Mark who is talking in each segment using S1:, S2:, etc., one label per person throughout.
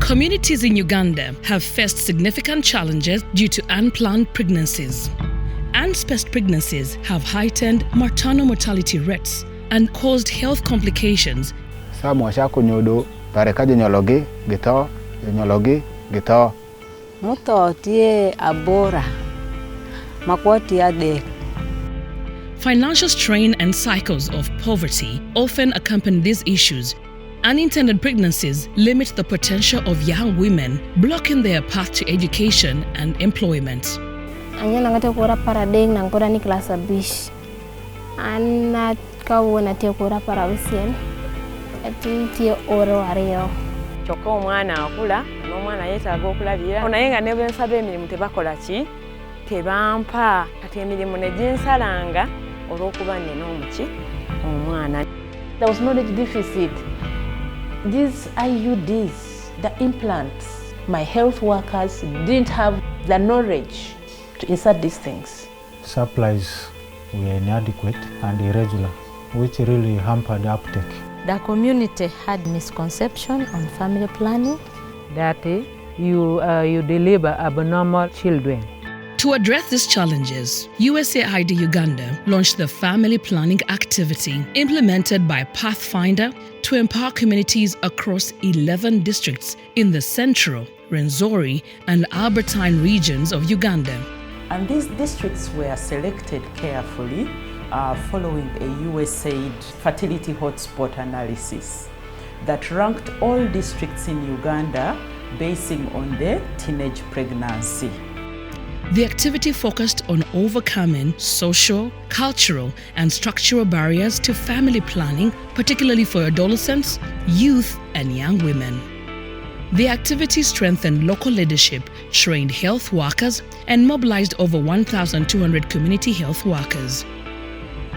S1: Communities in Uganda have faced significant challenges due to unplanned pregnancies. Unspaced pregnancies have heightened maternal mortality rates and caused health complications. Financial strain and cycles of poverty often accompany these issues. Unintended pregnancies limit the potential of young women, blocking their path to education and employment.
S2: Kyokka omwana akula n'omwana yeetaaga okulabira naye nga ne bwe nsaba emirimu tebakola ki tebampa kati emirimu ne ginsalanga olw'okuba nnina omwana.
S3: There was knowledge deficit. These IUDs, the implants, my health workers didn't have the knowledge to insert these things.
S4: Supplies were inadequate and irregular, which really hampered uptake.
S5: The community had misconception on family planning.
S6: That you deliver abnormal children.
S1: To address these challenges, USAID Uganda launched the Family Planning Activity implemented by Pathfinder to empower communities across 11 districts in the Central, Rwenzori and Albertine regions of Uganda.
S7: And these districts were selected carefully following a USAID fertility hotspot analysis that ranked all districts in Uganda basing on the teenage pregnancy.
S1: The activity focused on overcoming social, cultural, and structural barriers to family planning, particularly for adolescents, youth, and young women. The activity strengthened local leadership, trained health workers, and mobilized over 1,200 community health workers.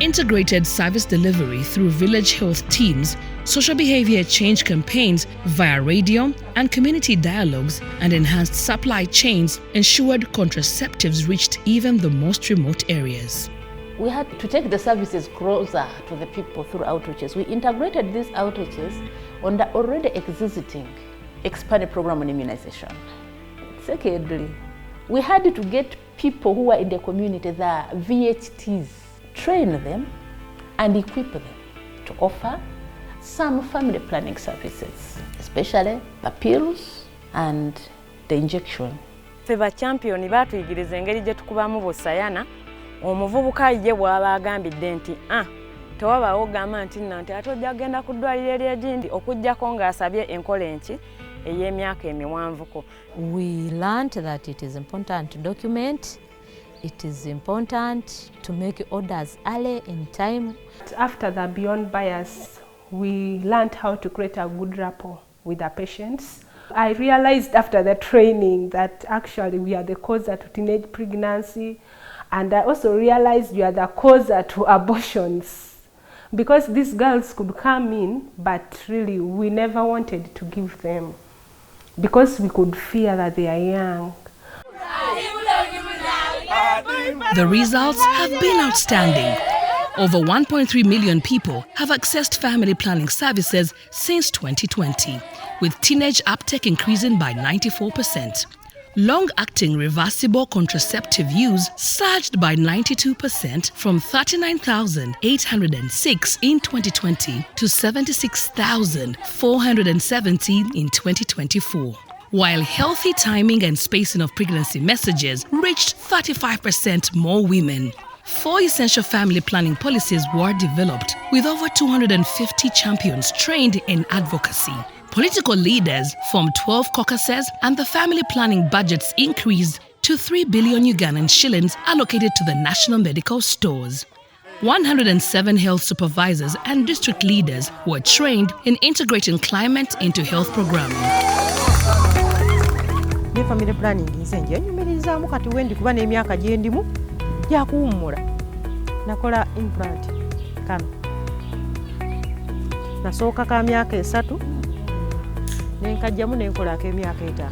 S1: Integrated service delivery through village health teams, social behavior change campaigns via radio and community dialogues, and enhanced supply chains ensured contraceptives reached even the most remote areas.
S3: We had to take the services closer to the people through outreaches. We integrated these outreaches on the already existing expanded program on immunization. Secondly, we had to get people who are in the community, the VHTs, train them and equip them to offer some family planning services, especially the pills and the injection.
S2: Feba champion batuyigiriza engeri gye tukubamu busayana omuvubuka ye bw'aba agambidde nti tewabaawo gamba nti nante ate ojja kugenda ku ddwaliro ery'egindi okuggyako ng'asabye enkola enki ey'emyaka emiwanvuko.
S5: We learned that it is important to document. It is important to make orders early in time.
S8: After the Beyond Bias, we learned how to create a good rapport with the patients. I realized after the training that actually we are the cause to teenage pregnancy, and I also realized we are the cause to abortions. Because these girls could come in, but really we never wanted to give them because we could fear that they are young.
S1: The results have been outstanding. Over 1.3 million people have accessed family planning services since 2020, with teenage uptake increasing by 94%. Long-acting reversible contraceptive use surged by 92% from 39,806 in 2020 to 76,470 in 2024. While healthy timing and spacing of pregnancy messages reached 35% more women. 4 essential family planning policies were developed, with over 250 champions trained in advocacy. Political leaders formed 12 caucuses, and the family planning budgets increased to 3 billion Ugandan shillings allocated to the national medical stores. 107 health supervisors and district leaders were trained in integrating climate into health programming.
S6: Family planning nze njenyumirizaamu kati wendi kuba n'emyaka gye ndimu gya kuwummula. Nakola implant kano. Nasooka ka myaka 3 nenkajjamu nenkolako emyaka 5.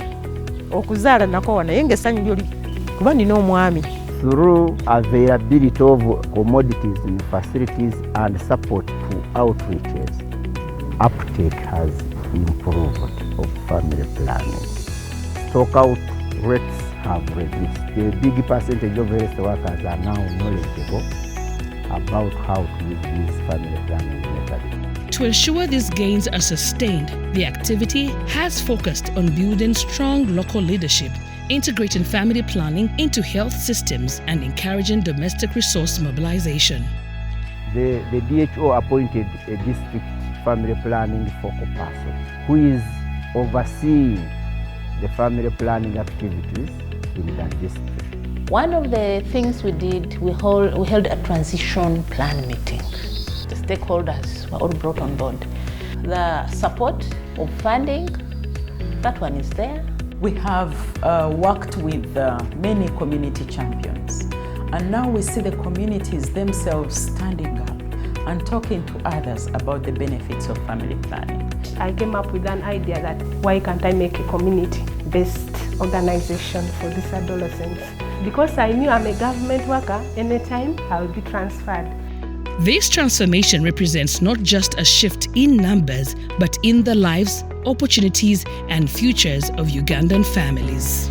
S6: Okuzaala nakowa naye ng'essanyu lyoli kuba nina omwami.
S9: Through availability of commodities and facilities and support to outreaches, uptake has improved of family planning. Stock-out rates have reduced. A big percentage of health workers are now knowledgeable about how to use these family planning methods.
S1: To ensure these gains are sustained, the activity has focused on building strong local leadership, integrating family planning into health systems, and encouraging domestic resource mobilization.
S9: The DHO appointed a district family planning focal person who is overseeing the family planning activities in that district.
S3: One of the things we did, we held a transition plan meeting. The stakeholders were all brought on board. The support of funding, that one is there.
S7: We have worked with many community champions, and now we see the communities themselves standing up and talking to others about the benefits of family planning.
S8: I came up with an idea that why can't I make a community-based organization for these adolescents? Because I knew I'm a government worker, anytime I will be transferred.
S1: This transformation represents not just a shift in numbers, but in the lives, opportunities, and futures of Ugandan families.